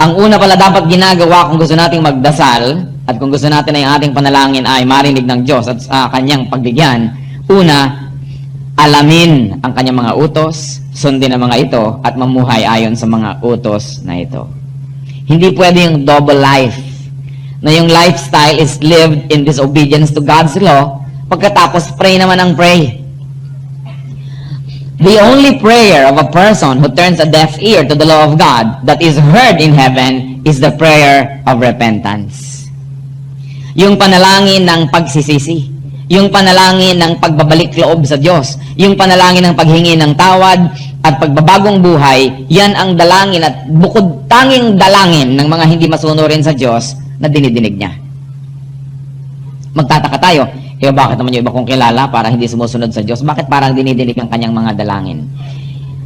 Ang una pala dapat ginagawa kung gusto nating magdasal at kung gusto natin ay ating panalangin ay marinig ng Diyos at kanyang pagbigyan, una, alamin ang kanyang mga utos, sundin ang mga ito, at mamuhay ayon sa mga utos na ito. Hindi pwede yung double life, na yung lifestyle is lived in disobedience to God's law, pagkatapos pray naman ang pray. The only prayer of a person who turns a deaf ear to the law of God that is heard in heaven is the prayer of repentance. Yung panalangin ng pagsisisi, yung panalangin ng pagbabalik loob sa Diyos, yung panalangin ng paghingi ng tawad at pagbabagong buhay, yan ang dalangin at bukod tanging dalangin ng mga hindi masunurin sa Diyos na dinidinig niya. Magtataka tayo, bakit naman yung iba kong kilala para hindi sumusunod sa Diyos? Bakit parang dinidinig ang kanyang mga dalangin?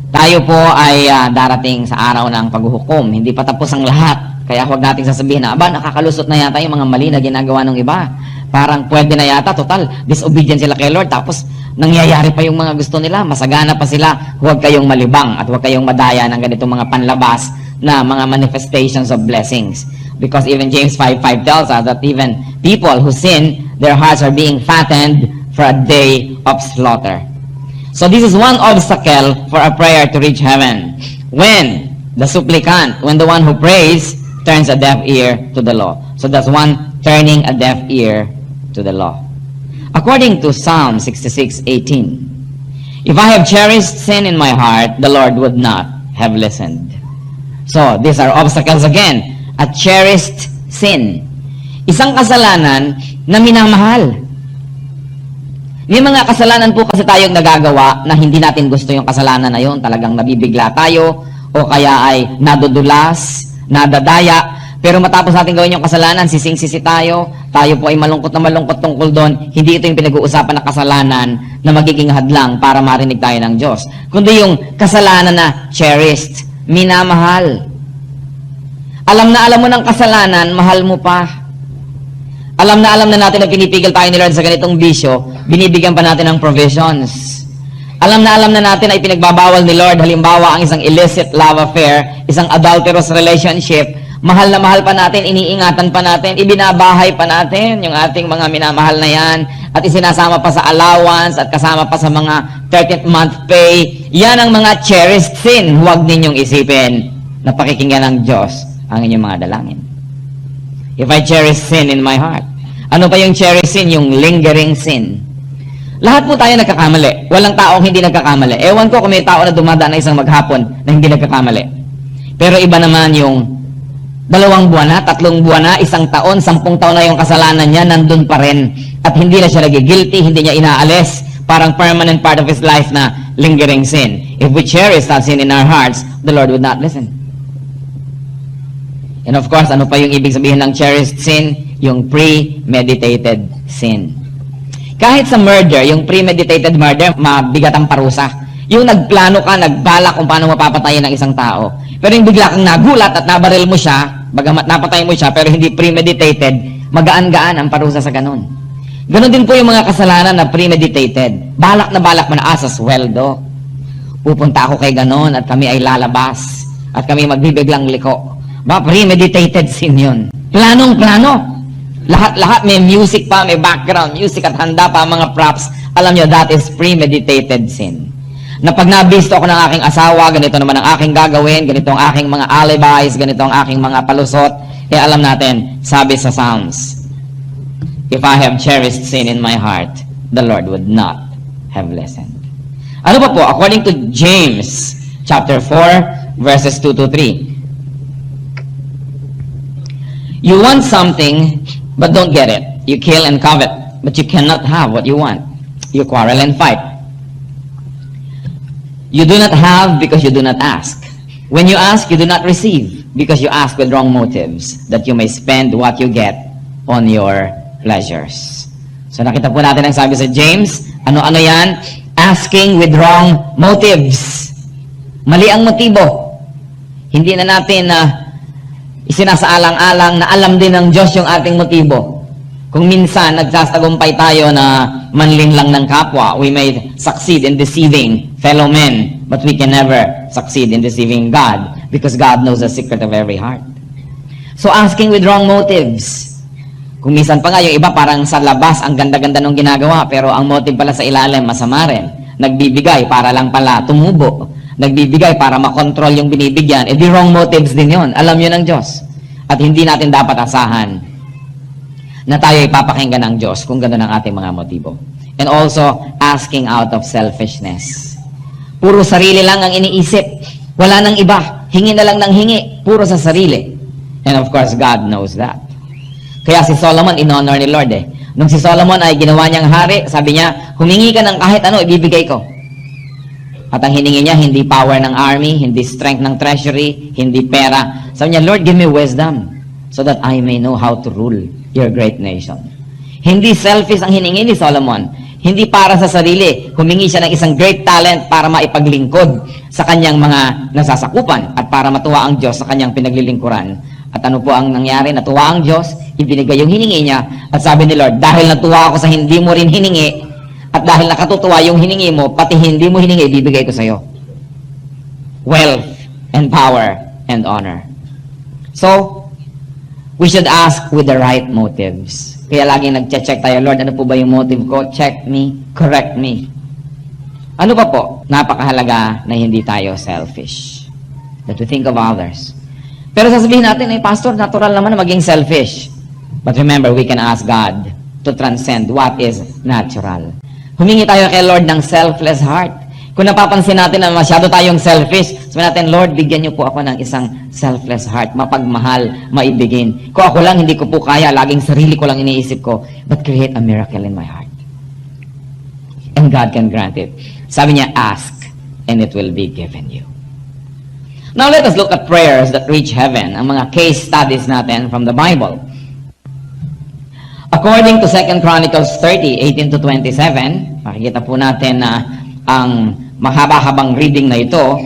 Tayo po ay darating sa araw ng paghuhukom. Hindi pa tapos ang lahat. Kaya huwag nating sasabihin na, nakakalusot na yata yung mga mali na ginagawa ng iba. Parang pwede na yata, total, disobedient sila kay Lord. Tapos, nangyayari pa yung mga gusto nila. Masagana pa sila. Huwag kayong malibang at huwag kayong madaya ng ganitong mga panlabas na mga manifestations of blessings. Because even James 5:5 tells us that even people who sin, their hearts are being fattened for a day of slaughter. So this is one obstacle for a prayer to reach heaven. When the supplicant, when the one who prays, turns a deaf ear to the law. So that's one turning a deaf ear to the law. According to Psalm 66:18, if I have cherished sin in my heart, the Lord would not have listened. So these are obstacles again. A cherished sin. Isang kasalanan na minamahal. May mga kasalanan po kasi tayong nagagawa na hindi natin gusto yung kasalanan na yun. Talagang nabibigla tayo o kaya ay nadudulas, nadadaya. Pero matapos natin gawin yung kasalanan, sising-sisi tayo. Tayo po ay malungkot na malungkot tungkol doon. Hindi ito yung pinag-uusapan na kasalanan na magiging hadlang para marinig tayo ng Diyos. Kundi yung kasalanan na cherished, minamahal. Alam na alam mo ng kasalanan, mahal mo pa. Alam na natin na pinipigil tayo ni Lord sa ganitong bisyo, binibigyan pa natin ng provisions. Alam na natin ay pinagbabawal ni Lord, halimbawa ang isang illicit love affair, isang adulterous relationship, mahal na mahal pa natin, iniingatan pa natin, ibinabahay pa natin yung ating mga minamahal na yan, at isinasama pa sa allowance, at kasama pa sa mga 13th month pay. Yan ang mga cherished sin. Huwag ninyong isipin na pakikinggan ng Diyos ang inyong mga dalangin. If I cherish sin in my heart. Ano pa yung cherish sin? Yung lingering sin. Lahat po tayo nagkakamali. Walang taong hindi nagkakamali. Ewan ko kung may tao na dumadaan na isang maghapon na hindi nagkakamali. Pero iba naman yung 2 buwan na, 3 buwan na, 1 taon, 10 taon na yung kasalanan niya, nandun pa rin. At hindi na siya nagigilty, hindi niya inaalis. Parang permanent part of his life na lingering sin. If we cherish that sin in our hearts, the Lord would not listen. And of course, ano pa yung ibig sabihin ng cherished sin? Yung premeditated sin. Kahit sa murder, yung premeditated murder, mabigat ang parusa. Yung nagplano ka, nagbalak kung paano mapapatayin ng isang tao. Pero yung bigla kang nagulat at nabaril mo siya, bagamat napatay mo siya, pero hindi premeditated, magaan-gaan ang parusa sa ganun. Ganun din po yung mga kasalanan na premeditated. Balak na sa sweldo. Pupunta ako kay ganun at kami ay lalabas. At kami magbibiglang liko. Premeditated sin yun. Planong-plano. Lahat may music pa, may background music at handa pa mga props. Alam nyo, that is premeditated sin. Na pag nabisto ako ng aking asawa, ganito naman ang aking gagawin, ganito ang aking mga alibis, ganito ang aking mga palusot, alam natin, sabi sa Psalms, if I have cherished sin in my heart, the Lord would not have listened. Ano pa po? According to James chapter 4, verses 2 to 3. You want something, but don't get it. You kill and covet, but you cannot have what you want. You quarrel and fight. You do not have because you do not ask. When you ask, you do not receive because you ask with wrong motives, that you may spend what you get on your pleasures. So nakita po natin ang sabi sa James, ano-ano yan? Asking with wrong motives. Mali ang motibo. Hindi na natin isinasaalang-alang na alam din ng Diyos yung ating motibo. Kung minsan nagsasagumpay tayo na manlin lang ng kapwa, we may succeed in deceiving fellow men, but we can never succeed in deceiving God because God knows the secret of every heart. So asking with wrong motives. Kung minsan pa nga, yung iba parang sa labas, ang ganda-ganda nung ginagawa, pero ang motive pala sa ilalim, masama rin. Nagbibigay para lang pala tumubo. Nagbibigay para makontrol yung binibigyan. Eh di wrong motives din yon. Alam yun ng Diyos. At hindi natin dapat asahan na tayo ipapakinggan ng Diyos kung gano'n ang ating mga motibo. And also, asking out of selfishness. Puro sarili lang ang iniisip. Wala nang iba. Hingi na lang ng hingi. Puro sa sarili. And of course, God knows that. Kaya si Solomon, in-honor ni Lord eh. Nung si Solomon ay ginawa niyang hari, sabi niya, humingi ka ng kahit ano, ibibigay ko. At ang hiningi niya, hindi power ng army, hindi strength ng treasury, hindi pera. Sabi niya, Lord, give me wisdom so that I may know how to rule your great nation. Hindi selfish ang hiningi ni Solomon. Hindi para sa sarili. Humingi siya ng isang great talent para maipaglingkod sa kanyang mga nasasakupan at para matuwa ang Diyos sa kanyang pinaglilingkuran. At ano po ang nangyari? Natuwa ang Diyos, ibinigay yung hiningi niya, at sabi ni Lord, dahil natuwa ako sa hindi mo rin hiningi, at dahil nakatutuwa yung hiningi mo, pati hindi mo hiningi, ibibigay ko sa iyo. Wealth, and power, and honor. So, we should ask with the right motives. Kaya laging nag-check tayo, Lord, ano po ba yung motive ko? Check me, correct me. Ano pa po? Napakahalaga na hindi tayo selfish. That we think of others. Pero sasabihin natin, Pastor, natural naman na maging selfish. But remember, we can ask God to transcend what is natural. Humingi tayo kay Lord ng selfless heart. Kung napapansin natin na masyado tayong selfish, sabihin natin, Lord, bigyan niyo po ako ng isang selfless heart, mapagmahal, maibigin. Kung ako lang, hindi ko po kaya, laging sarili ko lang iniisip ko, but create a miracle in my heart. And God can grant it. Sabi niya, ask, and it will be given you. Now, let us look at prayers that reach heaven, ang mga case studies natin from the Bible. According to 2 Chronicles 30, 18 to 27, makikita po natin na ang mahaba-habang reading na ito,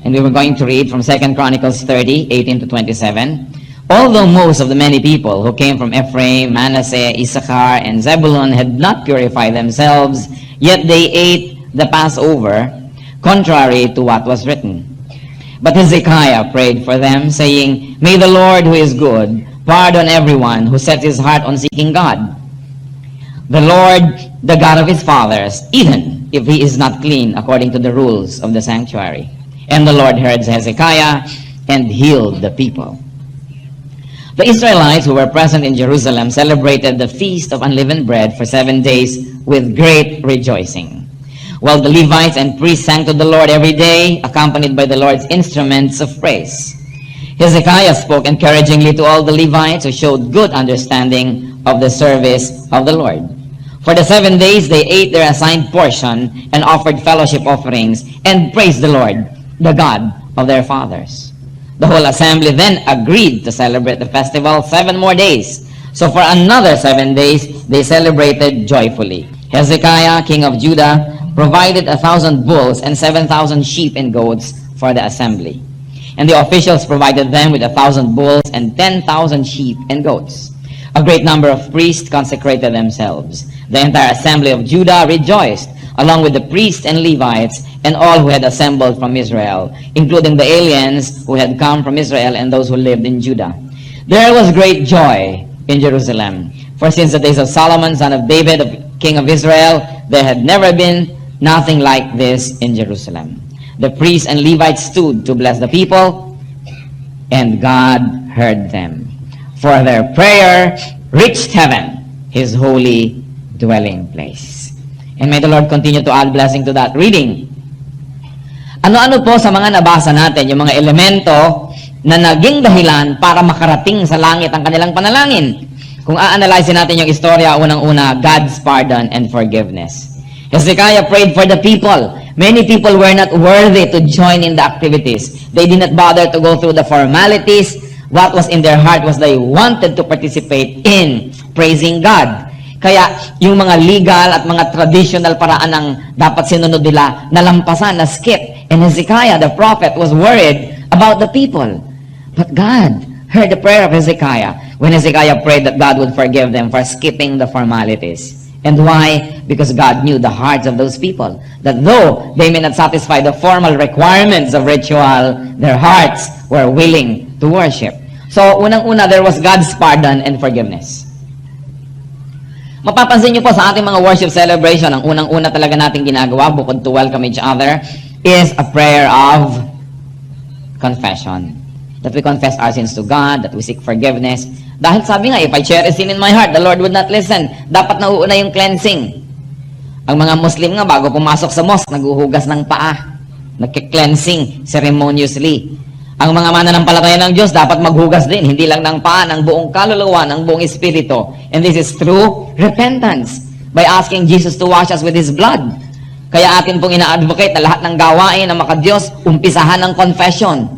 and we were going to read from 2 Chronicles 30, 18 to 27. Although most of the many people who came from Ephraim, Manasseh, Issachar, and Zebulun had not purified themselves, yet they ate the Passover, contrary to what was written. But Hezekiah prayed for them, saying, May the Lord, who is good, pardon everyone who sets his heart on seeking God. The Lord, the God of his fathers, even if he is not clean according to the rules of the sanctuary. And the Lord heard Hezekiah and healed the people. The Israelites who were present in Jerusalem celebrated the Feast of Unleavened Bread for 7 days with great rejoicing, while the Levites and priests sang to the Lord every day, accompanied by the Lord's instruments of praise. Hezekiah spoke encouragingly to all the Levites who showed good understanding of the service of the Lord. For the 7 days they ate their assigned portion and offered fellowship offerings and praised the Lord, the God of their fathers. The whole assembly then agreed to celebrate the festival 7 more days. So for another 7 days, they celebrated joyfully. Hezekiah, king of Judah, provided 1,000 bulls and 7,000 sheep and goats for the assembly. And the officials provided them with 1,000 bulls and 10,000 sheep and goats. A great number of priests consecrated themselves. The entire assembly of Judah rejoiced, along with the priests and Levites and all who had assembled from Israel, including the aliens who had come from Israel and those who lived in Judah. There was great joy in Jerusalem, for since the days of Solomon, son of David, king of Israel, there had never been nothing like this in Jerusalem. The priests and Levites stood to bless the people, and God heard them. For their prayer reached heaven, his holy dwelling place. And may the Lord continue to add blessing to that reading. Ano-ano po sa mga nabasa natin, yung mga elemento na naging dahilan para makarating sa langit ang kanilang panalangin? Kung a-analyze natin yung istorya, unang-una, God's pardon and forgiveness. Hezekiah prayed for the people. Many people were not worthy to join in the activities. They did not bother to go through the formalities. What was in their heart was they wanted to participate in praising God. Kaya yung mga legal at mga traditional paraan ng dapat sinunod nila, nalampasan, na-skip. And Hezekiah, the prophet, was worried about the people. But God heard the prayer of Hezekiah when Hezekiah prayed that God would forgive them for skipping the formalities. And why? Because God knew the hearts of those people. That though they may not satisfy the formal requirements of ritual, their hearts were willing to worship. So, unang-una, there was God's pardon and forgiveness. Mapapansin niyo po sa ating mga worship celebration, ang unang-una talaga natin ginagawa, bukod to welcome each other, is a prayer of confession. That we confess our sins to God, that we seek forgiveness. Dahil sabi nga, if I cherish sin in my heart, the Lord would not listen. Dapat nauuna yung cleansing. Ang mga Muslim nga, bago pumasok sa mosque, naguhugas ng paa. Nagki-cleansing ceremoniously. Ang mga mananampalataya ng Diyos, dapat maghugas din. Hindi lang ng paa, ng buong kaluluwa, ng buong espiritu. And this is through repentance. By asking Jesus to wash us with His blood. Kaya atin pong ina-advocate na lahat ng gawain ng maka-Diyos, umpisahan ng confession.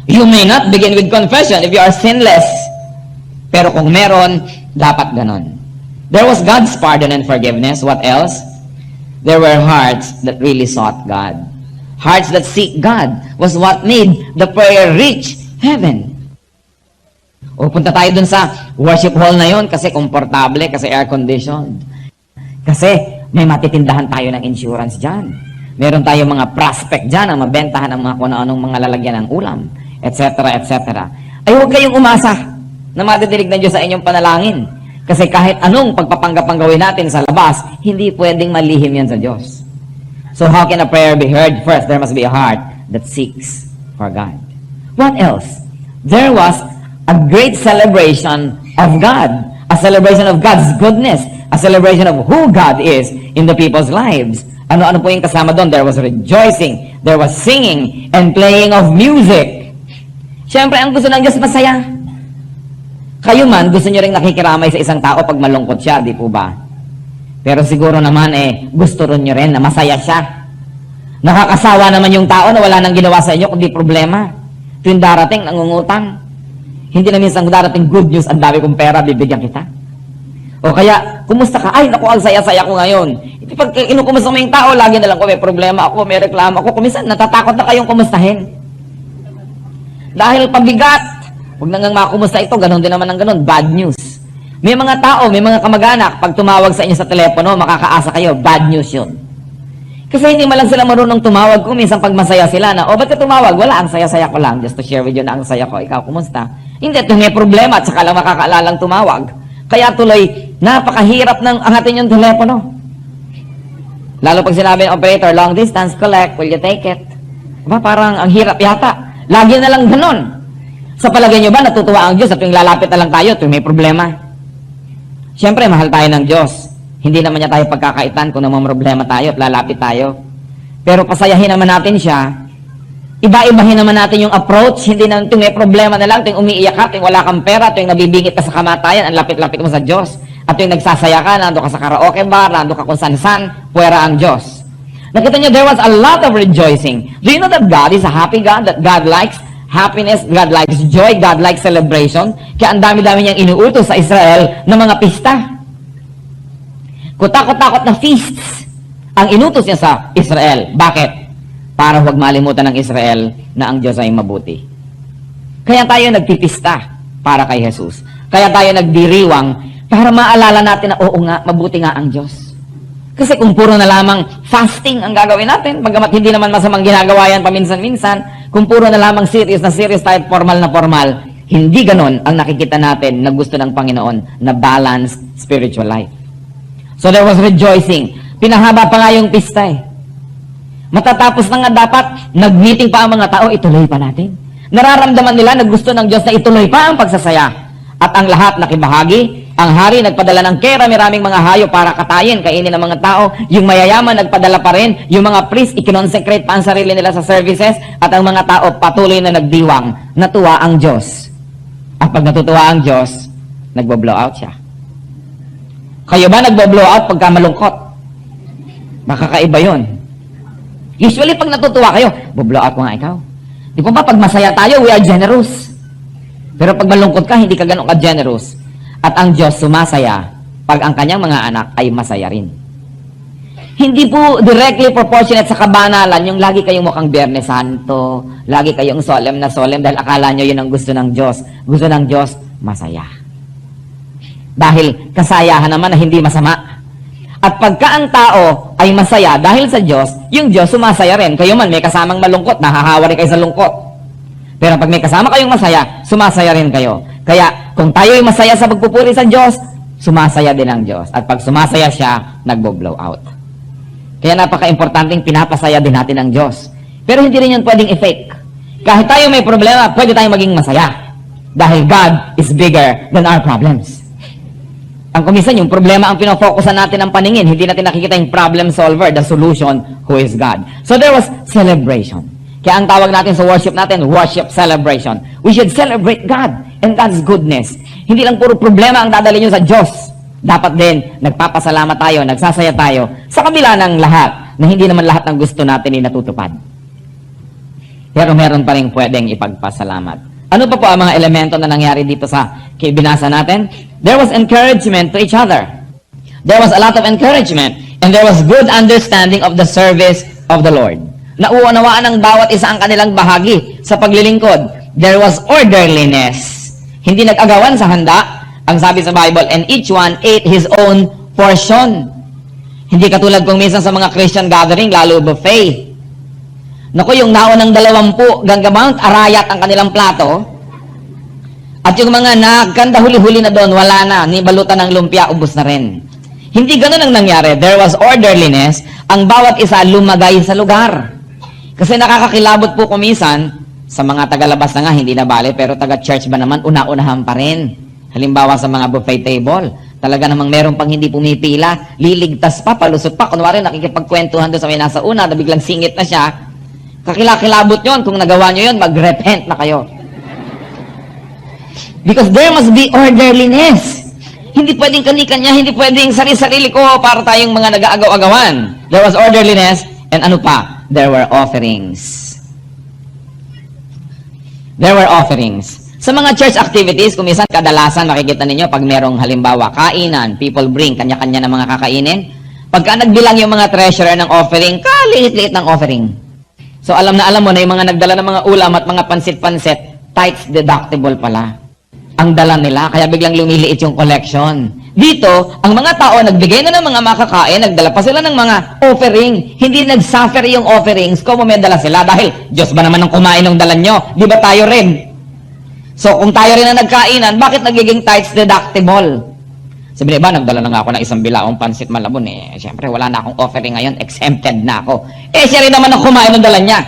You may not begin with confession if you are sinless. Pero kung meron, dapat ganon. There was God's pardon and forgiveness. What else? There were hearts that really sought God. Hearts that seek God was what made the prayer reach heaven. O punta tayo dun sa worship hall na yon kasi komportable, kasi air-conditioned. Kasi may matitindahan tayo ng insurance dyan. Meron tayo mga prospect dyan na mabentahan ng mga kung anong mga lalagyan ng ulam, etc., etc. Ay huwag kayong umasa na madidinig ng Diyos sa inyong panalangin. Kasi kahit anong pagpapanggapang gawin natin sa labas, hindi pwedeng malihim yan sa Diyos. So how can a prayer be heard? First, there must be a heart that seeks for God. What else? There was a great celebration of God. A celebration of God's goodness. A celebration of who God is in the people's lives. Ano-ano po yung kasama doon? There was rejoicing. There was singing and playing of music. Siyempre, ang gusto ng Diyos masaya. Kayo man, gusto nyo rin nakikiramay sa isang tao pag malungkot siya, di po ba? Pero siguro naman gusto rin nyo rin na masaya siya. Nakakasawa naman yung tao na wala nang ginawa sa inyo kundi problema. Tuwing darating, nangungutang. Hindi na minsan darating good news, ang dami kong pera, bibigyan kita. O kaya, kumusta ka? Ay, naku, ang saya-saya ko ngayon. Ito pag inukumusta mo yung tao, lagi na lang ko, may problema ako, may reklamo ako. Kuminsan, natatakot na kayong kumustahin. Dahil pabigat. Huwag nang makumusta ito, ganun din naman ang ganun. Bad news. May mga tao, may mga kamag-anak, pag tumawag sa inyo sa telepono, makakaasa kayo, bad news yun. Kasi hindi man lang sila marunong tumawag kung minsan pag masaya sila na, ba't ka tumawag? Wala, ang saya-saya ko lang, just to share with you na ang saya ko. Ikaw, kumusta? Hindi, ito may problema at saka lang makakaalalang tumawag. Kaya tuloy, napakahirap ng angatin yung telepono. Lalo pag sinabi ng operator, long distance, collect, will you take it? Parang ang hirap yata. Lagi na lang ganun. Sa palagay nyo ba, natutuwa ang Diyos at tuwing lalapit na lang tayo, tuwing may problema? Siyempre, mahal tayo ng Diyos. Hindi naman niya tayo pagkakaitan kung naman problema tayo at lalapit tayo. Pero pasayahin naman natin siya. Iba-ibahin naman natin yung approach. Hindi na tuwing may problema na lang, tuwing umiiyak ka, tuwing wala kang pera, tuwing nabibingit ka sa kamatayan, ang lapit-lapit mo sa Diyos. At tuwing nagsasaya ka, nando ka sa karaoke bar, nando ka kung san-san, puwera ang Diyos. Nakita niyo, there was a lot of rejoicing. Do you know that God is a happy God? That God likes happiness, God likes joy, God likes celebration. Kaya ang dami-dami niyang inuutos sa Israel ng mga pista. Kutakot-takot na feasts ang inutos niya sa Israel. Bakit? Para huwag malimutan ng Israel na ang Diyos ay mabuti. Kaya tayo nagpipista para kay Jesus. Kaya tayo nagdiriwang para maalala natin na oo nga, mabuti nga ang Diyos. Kasi kung puro na lamang fasting ang gagawin natin, bagamat hindi naman masamang ginagawa yan paminsan-minsan, kung puro na lamang serious na serious tayo, formal na formal, hindi ganon ang nakikita natin na gusto ng Panginoon na balanced spiritual life. So there was rejoicing. Pinahaba pa nga yung pista Matatapos na nga dapat, nag-meeting pa ang mga tao, ituloy pa natin. Nararamdaman nila na gusto ng Diyos na ituloy pa ang pagsasaya. At ang lahat nakibahagi. Ang hari nagpadala ng maraming mga hayop para katayin, kainin ng mga tao. Yung mayayaman nagpadala pa rin. Yung mga priest, ikinonsecrate pa ang sarili nila sa services. At ang mga tao patuloy na nagdiwang. Natuwa ang Diyos. At pag natutuwa ang Diyos, nagbo-blow out siya. Kayo ba nagbo-blow out pagka malungkot? Makakaiba yun. Usually pag natutuwa kayo, bo-blow out ko nga ikaw. Di ba pag masaya tayo, we are generous. Pero pag malungkot ka, hindi ka ganun ka-generous. At ang Diyos sumasaya pag ang kanyang mga anak ay masaya rin. Hindi po directly proportionate sa kabanalan yung lagi kayong mukhang Biyernes Santo, lagi kayong solemn na solemn dahil akala nyo yun ang gusto ng Diyos. Gusto ng Diyos, masaya. Dahil kasayahan naman na hindi masama. At pagka ang tao ay masaya dahil sa Diyos, yung Diyos sumasaya rin. Kayo man may kasamang malungkot, nahahawa rin kayo sa lungkot. Pero pag may kasama kayong masaya, sumasaya rin kayo. Kaya kung tayo'y masaya sa pagpupuri sa Diyos, sumasaya din ang Diyos. At pag sumasaya siya, nagbo-blow out. Kaya napaka-importanting pinapasaya din natin ang Diyos. Pero hindi rin yun pwedeng i-fake. Kahit tayo may problema, pwede tayong maging masaya. Dahil God is bigger than our problems. Ang kumisan, yung problema ang pinofokusan natin ang paningin. Hindi natin nakikita yung problem solver, the solution, who is God. So there was celebration. Kaya ang tawag natin sa worship natin, worship celebration. We should celebrate God and God's goodness. Hindi lang puro problema ang dadali nyo sa Diyos. Dapat din, nagpapasalamat tayo, nagsasaya tayo, sa kabila ng lahat, na hindi naman lahat ng gusto natin ay natutupad. Pero meron pa rin pwedeng ipagpasalamat. Ano pa po ang mga elemento na nangyari dito sa binasa natin? There was encouragement to each other. There was a lot of encouragement. And there was good understanding of the service of the Lord. Nauunawaan ng bawat isa ang kanilang bahagi sa paglilingkod. There was orderliness. Hindi nag-agawan sa handa. Ang sabi sa Bible, and each one ate his own portion. Hindi katulad kung minsan sa mga Christian gathering, lalo buffet. Naku, yung naunang 20 ganggamount, arayat ang kanilang plato. At yung mga nagkanda huli-huli na doon, wala na. Nibalutan ng lumpia, ubos na rin. Hindi ganun ang nangyari. There was orderliness. Ang bawat isa lumagay sa lugar. Kasi nakakakilabot po kumisan, sa mga tagalabas na nga, hindi na bale, pero taga-church ba naman, una-unahan pa rin. Halimbawa sa mga buffet table, talaga namang meron pang hindi pumipila, liligtas pa, palusot pa, kunwari nakikipagkwentuhan doon sa may nasa una, na biglang singit na siya, kakilakilabot yon. Kung nagawa nyo yon, mag-repent na kayo. Because there must be orderliness. Hindi pwedeng kanya, hindi pwedeng sarili-sarili ko para tayong mga nag-aagaw-agawan. There was orderliness, and ano pa? There were offerings. There were offerings. Sa mga church activities, kung minsan kadalasan makikita ninyo pag merong halimbawa kainan, people bring kanya-kanya ng mga kakainin. Pagka nagbilang yung mga treasurer ng offering, kaliit-liit ng offering. So alam na alam mo na yung mga nagdala ng mga ulam at mga pansit-pansit, tithes deductible pala ang dala nila, kaya biglang lumiliit yung collection. Dito, ang mga tao nagbigay na ng mga makakain, nagdala pa sila ng mga offering. Hindi nagsuffer yung offerings kung may dala sila dahil Diyos ba naman ang kumain ng dala nyo? Di ba tayo rin? So kung tayo rin ang nagkainan, bakit nagiging tithes deductible? Sabi ba, nagdala na nga ako ng isang bilaong pansit malabon eh. Siyempre, wala na akong offering ngayon, exempted na ako. Eh, siya rin naman ang kumain ng dala niya.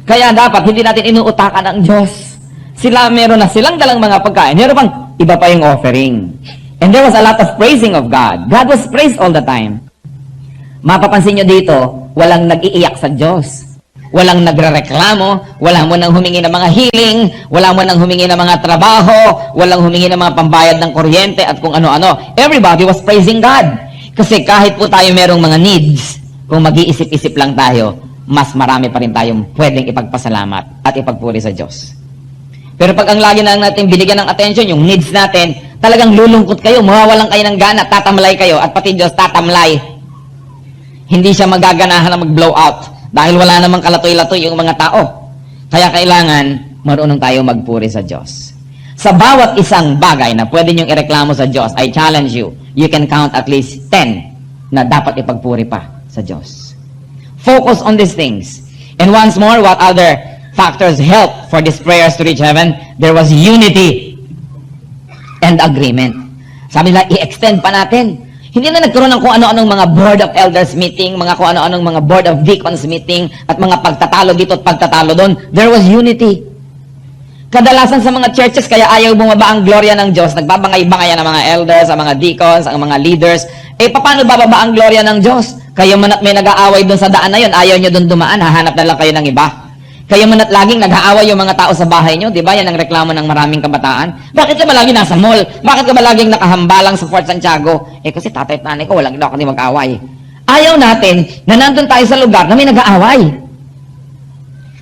Kaya dapat, hindi natin inuutakan ang Diyos. Sila, meron na silang dalang mga pagkain. Meron pang iba pa yung offering. And there was a lot of praising of God. God was praised all the time. Mapapansin nyo dito, walang nag-iiyak sa Diyos. Walang nagrereklamo, wala mo nang humingi ng mga healing, wala mo nang humingi ng mga trabaho, walang humingi ng mga pambayad ng kuryente at kung ano-ano. Everybody was praising God. Kasi kahit po tayo merong mga needs, kung mag-iisip-isip lang tayo, mas marami pa rin tayong pwedeng ipagpasalamat at ipagpuri sa Diyos. Pero pag ang lagi na natin binigyan ng attention, yung needs natin, talagang lulungkot kayo, mawawalan kayo ng gana, tatamlay kayo, at pati Diyos tatamlay. Hindi siya magaganahan na mag-blow out dahil wala namang kalatoy-latoy yung mga tao. Kaya kailangan marunong tayo magpuri sa Diyos. Sa bawat isang bagay na pwede niyong ireklamo sa Diyos, I challenge you, you can count at least 10 na dapat ipagpuri pa sa Diyos. Focus on these things. And once more, what other factors help for these prayers to reach heaven? There was unity and agreement. Sabi nila, i-extend pa natin. Hindi na nagkaroon ng kung ano-anong mga board of elders meeting, mga kung ano-anong mga board of deacons meeting, at mga pagtatalo dito at pagtatalo doon. There was unity. Kadalasan sa mga churches, kaya ayaw bumaba ang gloria ng Diyos, nagbabangay-bangayan ang mga elders, ang mga deacons, ang mga leaders. Eh, paano bababa ang gloria ng Diyos? Kayo man at may nag-aaway doon sa daan na yun, ayaw nyo doon dumaan, hahanap na lang kayo ng iba. Kayo man at laging nag-aaway yung mga tao sa bahay nyo, di ba? Yan ang reklamo ng maraming kabataan. Bakit ka ba lagi nasa mall? Bakit ka ba laging nakahambalang sa Fort Santiago? Eh kasi tatay at nanay ko, walang ginawa kundi mag-aaway. Ayaw natin na nandun tayo sa lugar na may nag-aaway.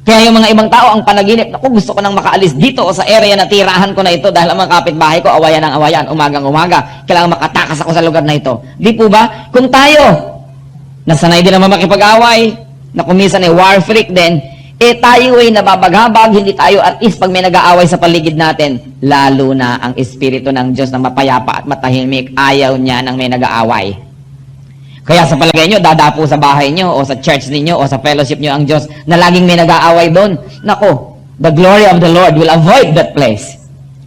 Kaya yung mga ibang tao ang panaginip, naku, gusto ko nang makaalis dito o sa area na tirahan ko na ito dahil ang mga kapitbahay ko, awayan ng awayan, umagang-umaga. Kailangan makatakas ako sa lugar na ito. Di po ba? Kung tayo, nasanay din naman makipag-away, na kumisan ay war freak din, eh tayo ay nababaghabag, hindi tayo at least pag may nag-aaway sa paligid natin, lalo na ang Espiritu ng Diyos na mapayapa at matahimik, ayaw niya nang may nag-aaway. Kaya sa palagay nyo, dadapo sa bahay nyo, o sa church ninyo, o sa fellowship nyo ang Diyos na laging may nag-aaway doon. Nako, The glory of the Lord will avoid that place.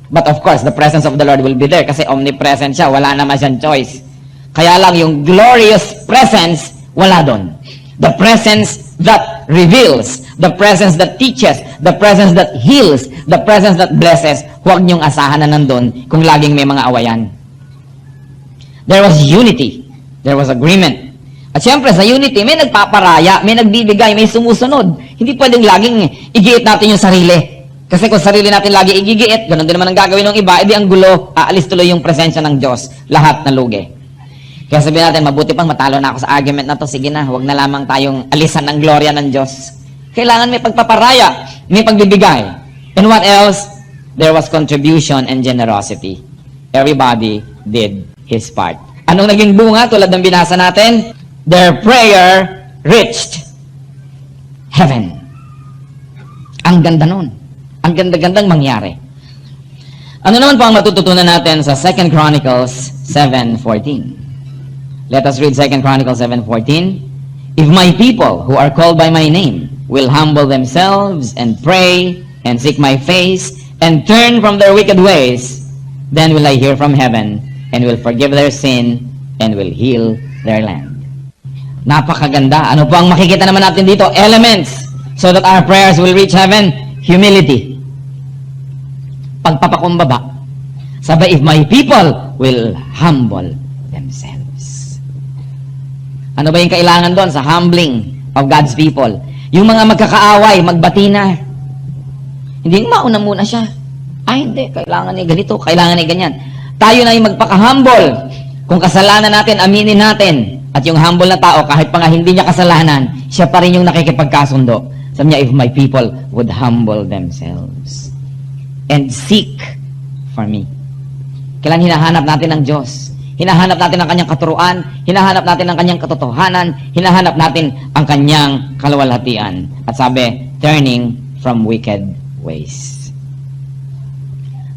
But of course, the presence of the Lord will be there kasi omnipresent siya. Wala naman siyang choice. Kaya lang yung glorious presence, wala doon. The presence that reveals, the presence that teaches, the presence that heals, the presence that blesses, huwag niyong asahan na nandun kung laging may mga awayan. There was unity. There was agreement. At syempre, sa unity, may nagpaparaya, may nagbibigay, may sumusunod. Hindi pwedeng laging igiit natin yung sarili. Kasi kung sarili natin lagi igigiit, ganun din naman ang gagawin ng iba, edi ang gulo, aalis tuloy yung presensya ng Diyos. Lahat na lugi. Kaya sabihin natin, mabuti pang matalo na ako sa argument na to, sige na, huwag na lamang tayong alisan ng gloria ng Diyos. Kailangan may pagpaparaya, may pagbibigay. And what else? There was contribution and generosity. Everybody did his part. Anong naging bunga tulad ng binasa natin? Their prayer reached heaven. Ang ganda nun. Ang ganda-gandang mangyari. Ano naman po ang matututunan natin sa 2 Chronicles 7:14? Let us read 2 Chronicles 7:14. If my people who are called by my name will humble themselves and pray and seek my face and turn from their wicked ways, then will I hear from heaven and will forgive their sin and will heal their land. Napakaganda. Ano po ang makikita naman natin dito? Elements so that our prayers will reach heaven. Humility. Pagpapakumbaba. Sabay, if my people will humble themselves. Ano ba yung kailangan doon sa humbling of God's people? Yung mga magkakaaway, magbati na. Hindi mauna muna siya. Ay, hindi. Kailangan ni ganito, kailangan ni ganyan. Tayo na yung magpaka-humble. Kung kasalanan natin, aminin natin. At yung humble na tao, kahit pa nga hindi niya kasalanan, siya pa rin yung nakikipagkasundo. Sabi niya, if my people would humble themselves and seek for me. Kailan hinahanap natin ang Diyos? Hinahanap natin ang kanyang katuruan, hinahanap natin ang kanyang katotohanan, hinahanap natin ang kanyang kaluwalhatian. At sabi, turning from wicked ways.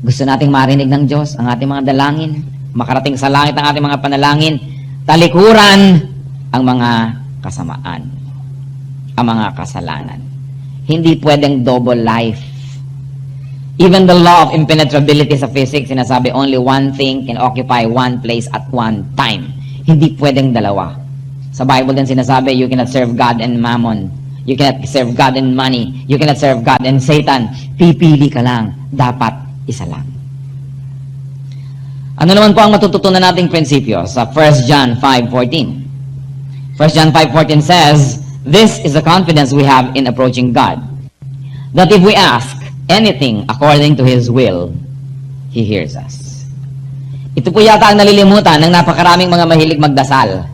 Gusto nating marinig ng Diyos ang ating mga dalangin, makarating sa langit ang ating mga panalangin, talikuran ang mga kasamaan, ang mga kasalanan. Hindi pwedeng double life. Even the law of impenetrability sa physics, sinasabi only one thing can occupy one place at one time. Hindi pwedeng dalawa. Sa Bible din sinasabi, you cannot serve God and mammon. You cannot serve God and money. You cannot serve God and Satan. Pipili ka lang. Dapat isa lang. Ano naman po ang matututunan nating prinsipyo sa 1 John 5:14? 1 John 5:14 says, this is the confidence we have in approaching God, that if we ask anything according to His will, He hears us. Ito po yata ang nalilimutan ng napakaraming mga mahilig magdasal.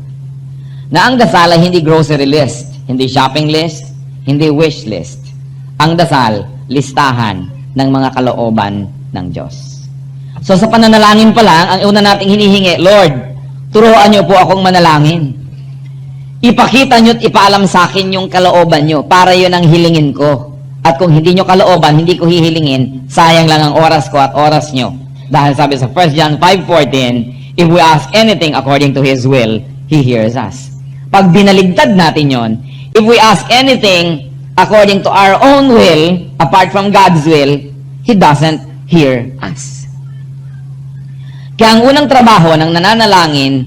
Na ang dasal ay hindi grocery list, hindi shopping list, hindi wish list. Ang dasal, listahan ng mga kalooban ng Diyos. So sa pananalangin pa lang, ang una nating hinihingi, Lord, turuan niyo po akong manalangin. Ipakita nyo at ipaalam sa akin yung kalooban nyo para yun ang hilingin ko. At kung hindi nyo kalooban, hindi ko hihilingin, sayang lang ang oras ko at oras nyo. Dahil sabi sa 1 John 5:14, if we ask anything according to His will, He hears us. Pag binaligtad natin yon, if we ask anything according to our own will, apart from God's will, He doesn't hear us. Kaya ang unang trabaho ng nananalangin,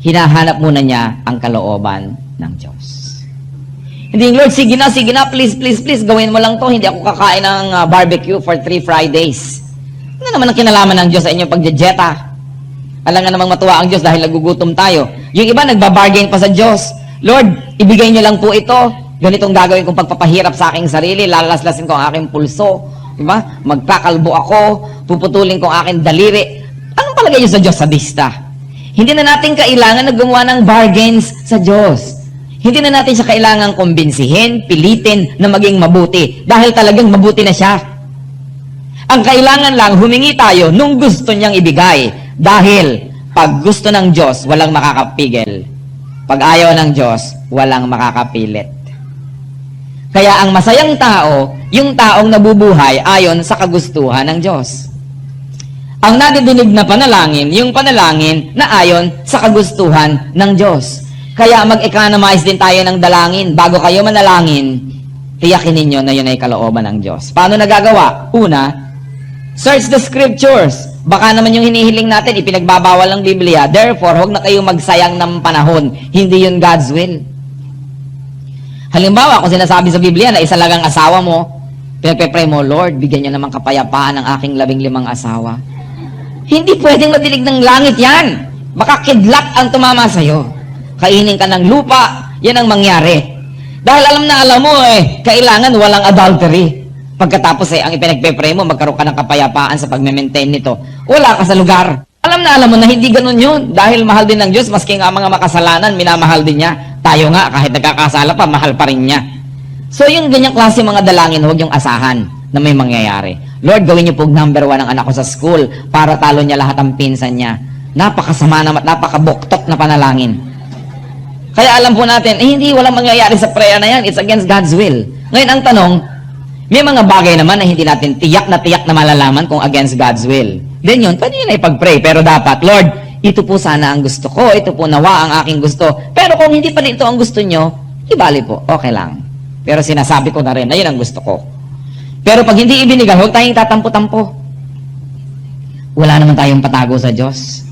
hinahanap muna niya ang kalooban ng Diyos. Hindi, Lord, sige na, please, gawin mo lang to. Hindi ako kakain ng barbecue for 3 Fridays. Ano naman ang kinalaman ng Diyos sa inyong pagjejeta? Alam nga namang matuwa ang Diyos dahil nagugutom tayo. Yung iba, nagbabargain pa sa Diyos. Lord, ibigay niyo lang po ito. Ganitong gagawin kong pagpapahirap sa aking sarili. Lalaslasin ko ang aking pulso. Diba? Magkakalbo ako. Puputulin ko ang aking daliri. Anong palagay niyo sa Diyos? Sadista. Hindi na natin kailangan na gumawa ng bargains sa Diyos. Hindi na natin siya kailangang kumbinsihin, pilitin na maging mabuti. Dahil talagang mabuti na siya. Ang kailangan lang, humingi tayo nung gusto niyang ibigay. Dahil pag gusto ng Diyos, walang makakapigil. Pag ayaw ng Diyos, walang makakapilit. Kaya ang masayang tao, yung taong nabubuhay ayon sa kagustuhan ng Diyos. Ang nadidinig na panalangin, yung panalangin na ayon sa kagustuhan ng Diyos. Kaya mag-economize din tayo ng dalangin. Bago kayo manalangin, tiyakin ninyo na yun ay kalooban ng Diyos. Paano nagagawa? Una, search the scriptures. Baka naman yung hinihiling natin, ipinagbabawal ng Biblia. Therefore, huwag na kayong magsayang ng panahon. Hindi yun God's will. Halimbawa, kung sinasabi sa Biblia na isa lang ang asawa mo, pinagpe-pray mo, Lord, bigyan niyo naman kapayapaan ang aking 15 asawa. Hindi pwedeng madilig ng langit yan. Baka kidlat ang tumama sa'yo. Kainin ka ng lupa, yan ang mangyari. Dahil alam mo kailangan walang adultery. Pagkatapos ang ipinagpe-pray mo, magkaroon ka ng kapayapaan sa pagme-maintain nito. Wala ka sa lugar. Alam mo na hindi ganun yun. Dahil mahal din ng Diyos, maski nga mga makasalanan, minamahal din niya. Tayo nga, kahit nagkakasala pa, mahal pa rin niya. So yung ganyang klase mga dalangin, huwag yung asahan na may mangyayari. Lord, gawin niyo po number 1 ang anak ko sa school para talo niya lahat ang pinsan niya. Napakasama naman, napakabuktot na panalangin. Kaya alam po natin, hindi walang mangyayari sa prayer na yan. It's against God's will. Ngayon ang tanong, may mga bagay naman na hindi natin tiyak na malalaman kung against God's will. Then yun, pwede yun ay pag-pray. Pero dapat, Lord, ito po sana ang gusto ko. Ito po nawa ang aking gusto. Pero kung hindi pa ito ang gusto nyo, ibali po. Okay lang. Pero sinasabi ko na rin na yun ang gusto ko. Pero pag hindi ibinigay, huwag tayong tatampo-tampo. Wala naman tayong patago sa Diyos.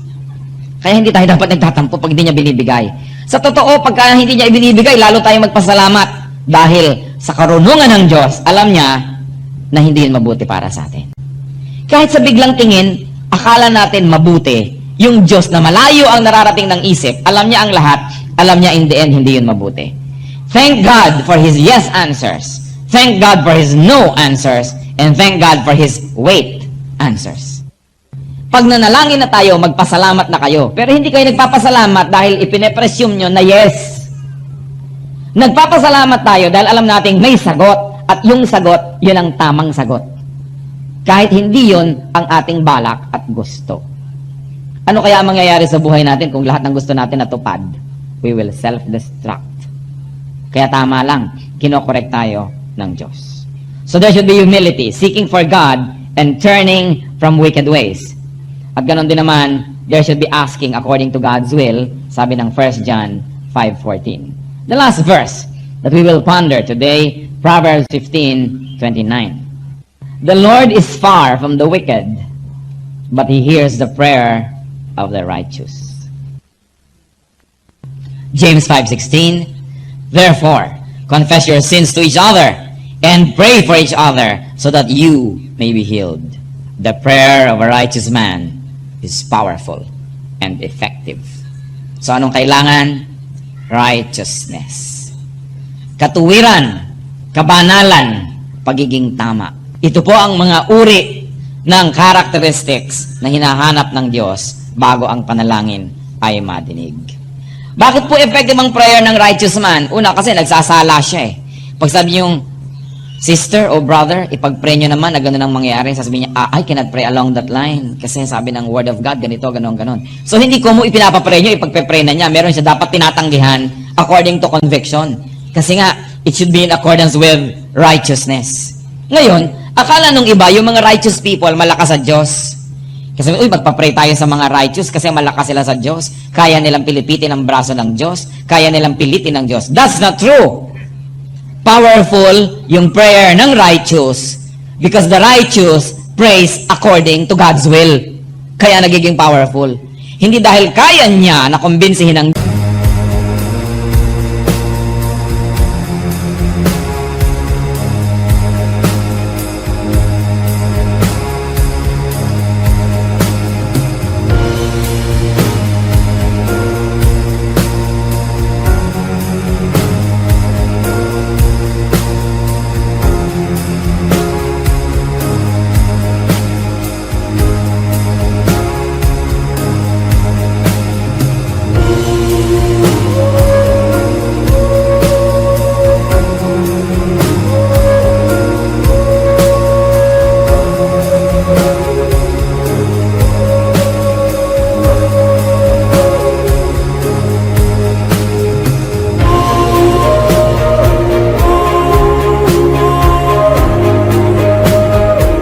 Kaya hindi tayo dapat nagtatampo pag hindi niya binibigay. Sa totoo, pagka hindi niya ibinibigay, lalo tayong magpasalamat. Dahil sa karunungan ng Diyos, alam niya na hindi yun mabuti para sa atin. Kahit sa biglang tingin, akala natin mabuti. Yung Diyos na malayo ang nararating ng isip, alam niya ang lahat, alam niya in the end, hindi yun mabuti. Thank God for His yes answers. Thank God for His no answers. And thank God for His wait answers. Pag nanalangin na tayo, magpasalamat na kayo. Pero hindi kayo nagpapasalamat dahil ipine-presume nyo na yes. Nagpapasalamat tayo dahil alam nating may sagot. At yung sagot, yun ang tamang sagot. Kahit hindi yun ang ating balak at gusto. Ano kaya mangyayari sa buhay natin kung lahat ng gusto natin natupad? We will self-destruct. Kaya tama lang, kinokorek tayo ng Diyos. So there should be humility, seeking for God and turning from wicked ways. At ganon din naman, there should be asking according to God's will, sabi ng 1 John 5:14. The last verse that we will ponder today, Proverbs 15:29. The Lord is far from the wicked, but He hears the prayer of the righteous. James 5:16. Therefore, confess your sins to each other and pray for each other so that you may be healed. The prayer of a righteous man is powerful and effective. So anong kailangan? Righteousness. Katuwiran, kabanalan, pagiging tama. Ito po ang mga uri ng characteristics na hinahanap ng Diyos bago ang panalangin ay madinig. Bakit po effective ang prayer ng righteous man? Una, kasi nagsasala siya eh. Pag sabi niyong, sister o brother, ipag-pray nyo naman na gano'n ang mangyayari. Sasabihin niya, I cannot pray along that line. Kasi sabi ng word of God, ganito, ganon. So, hindi ko mo ipinapapray nyo, ipagpe-pray na niya. Meron siya dapat tinatanggihan according to conviction. Kasi nga, it should be in accordance with righteousness. Ngayon, akala nung iba, yung mga righteous people, malakas sa Diyos. Kasi, magpa-pray tayo sa mga righteous kasi malakas sila sa Diyos. Kaya nilang pilipitin ang braso ng Diyos. Kaya nilang pilitin ng Diyos. That's not true. Powerful yung prayer ng righteous because the righteous prays according to God's will. Kaya nagiging powerful. Hindi dahil kaya niya na kumbinsihin ng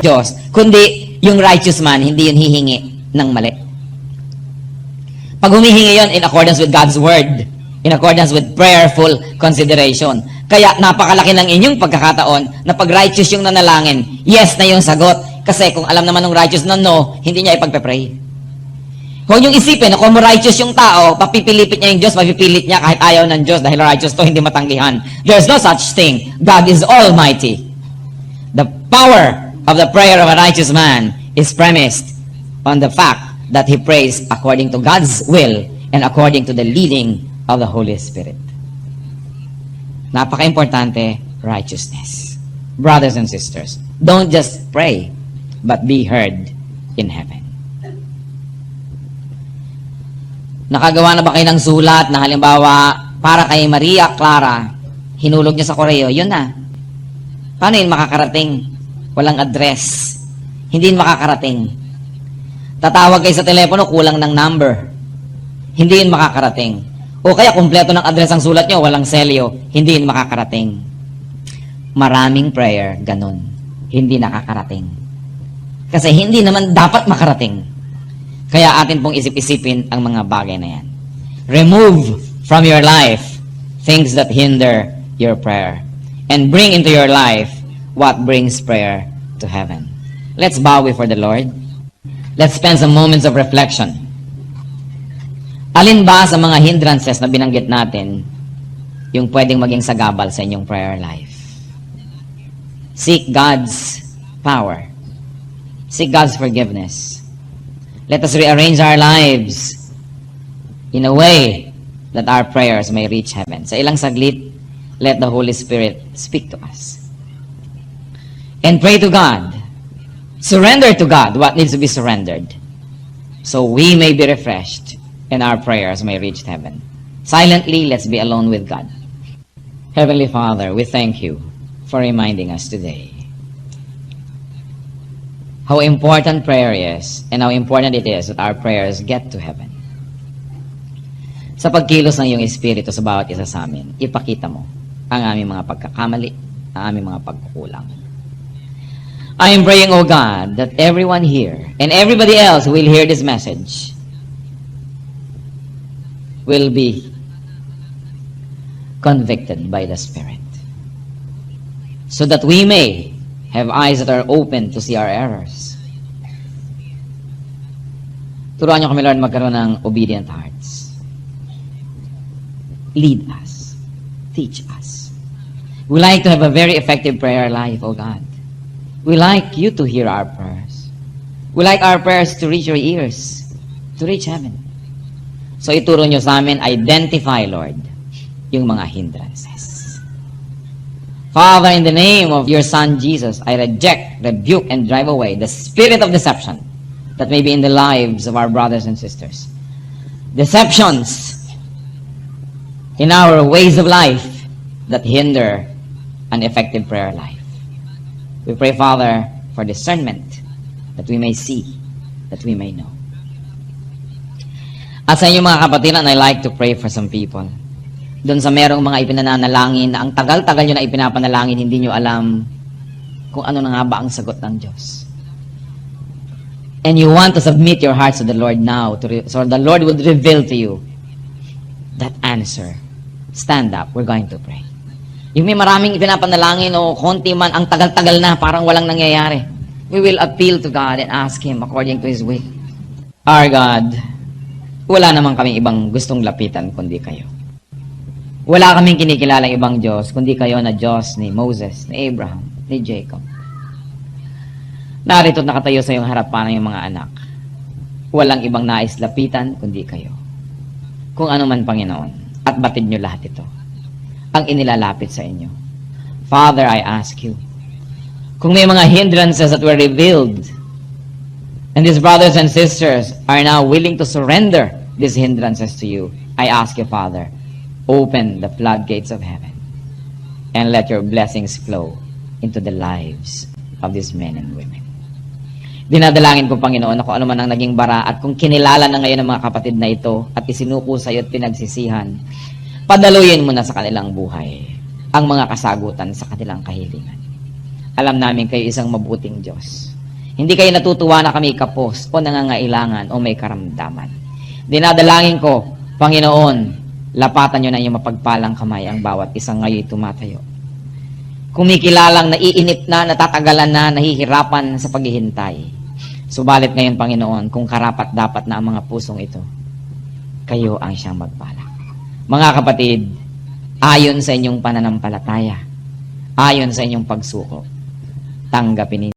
Diyos, kundi yung righteous man, hindi yun hihingi ng mali. Pag humihingi yun in accordance with God's word, in accordance with prayerful consideration. Kaya napakalaki ng inyong pagkakataon na pag righteous yung nanalangin, yes na yung sagot. Kasi kung alam naman ng righteous na no, hindi niya ipagpe-pray. Huwag niyong isipin na kung righteous yung tao, papipilipit niya yung Diyos, mapipilit niya kahit ayaw ng Diyos dahil righteous to, hindi matanggihan. There's no such thing. God is almighty. The power of the prayer of a righteous man is premised on the fact that he prays according to God's will and according to the leading of the Holy Spirit. Napaka-importante, righteousness. Brothers and sisters, don't just pray, but be heard in heaven. Nakagawa na ba kayo ng sulat na halimbawa, para kay Maria Clara, hinulog niya sa koreo, yun na. Paano yun makakarating? Walang address. Hindi yun makakarating. Tatawag kayo sa telepono, kulang ng number. Hindi yun makakarating. O kaya kumpleto ng address ang sulat nyo, walang selyo. Hindi yun makakarating. Maraming prayer, ganun. Hindi nakakarating. Kasi hindi naman dapat makarating. Kaya atin pong isip-isipin ang mga bagay na yan. Remove from your life things that hinder your prayer. And bring into your life what brings prayer to heaven. Let's bow before the Lord. Let's spend some moments of reflection. Alin ba sa mga hindrances na binanggit natin yung pwedeng maging sagabal sa inyong prayer life? Seek God's power. Seek God's forgiveness. Let us rearrange our lives in a way that our prayers may reach heaven. Sa ilang saglit, let the Holy Spirit speak to us. And pray to God. Surrender to God what needs to be surrendered, so we may be refreshed and our prayers may reach heaven. Silently, let's be alone with God. Heavenly Father, we thank you for reminding us today how important prayer is and how important it is that our prayers get to heaven. Sa pagkilos ng iyong Espiritu sa bawat isa sa amin, ipakita mo ang aming mga pagkakamali, ang aming mga pagkukulang. I am praying, O God, that everyone here and everybody else who will hear this message will be convicted by the Spirit, so that we may have eyes that are open to see our errors. Turuan niyo kami, Lord, magkaroon ng obedient hearts. Lead us. Teach us. We like to have a very effective prayer life, O God. We like you to hear our prayers. We like our prayers to reach your ears, to reach heaven. So ituro niyo sa amin, identify, Lord, yung mga hindrances. Father, in the name of your Son, Jesus, I reject, rebuke, and drive away the spirit of deception that may be in the lives of our brothers and sisters. Deceptions in our ways of life that hinder an effective prayer life. We pray, Father, for discernment, that we may see, that we may know. At sa inyo mga kapatiran, I like to pray for some people. Doon sa merong mga ipinananalangin na ang tagal-tagal nyo na ipinapanalangin, hindi nyo alam kung ano na nga ba ang sagot ng Diyos. And you want to submit your hearts to the Lord now, so the Lord will reveal to you that answer. Stand up, we're going to pray. Yung may maraming ipinapanalangin o konti man, ang tagal-tagal na, parang walang nangyayari. We will appeal to God and ask Him according to His will. Our God, wala naman kaming ibang gustong lapitan kundi kayo. Wala kaming kinikilalang ibang Diyos, kundi kayo na Diyos ni Moses, ni Abraham, ni Jacob. Narito nakatayo sa iyong harapan ng mga anak. Walang ibang nais lapitan, kundi kayo. Kung ano man, Panginoon, at batid nyo lahat ito, ang inilalapit sa inyo. Father, I ask you, kung may mga hindrances that were revealed, and these brothers and sisters are now willing to surrender these hindrances to you, I ask you, Father, open the floodgates of heaven and let your blessings flow into the lives of these men and women. Dinadalangin ko, Panginoon, na kung ano man ang naging bara at kung kinilala na ngayon ng mga kapatid na ito at isinuko sa iyo at pinagsisihan, padaluyin mo na sa kanilang buhay ang mga kasagutan sa kanilang kahilingan. Alam namin kayo isang mabuting Diyos. Hindi kayo natutuwa na kami kapos o nangangailangan o may karamdaman. Dinadalangin ko, Panginoon, Lapatan nyo na yung mapagpalang kamay ang bawat isang ngayon tumatayo. Kumikilalang naiinip na, natatagalan na, nahihirapan sa paghihintay. Subalit ngayon, Panginoon, kung karapat dapat na ang mga pusong ito, kayo ang siyang magpala. Mga kapatid, ayon sa inyong pananampalataya, ayon sa inyong pagsuko, tanggapin ninyo.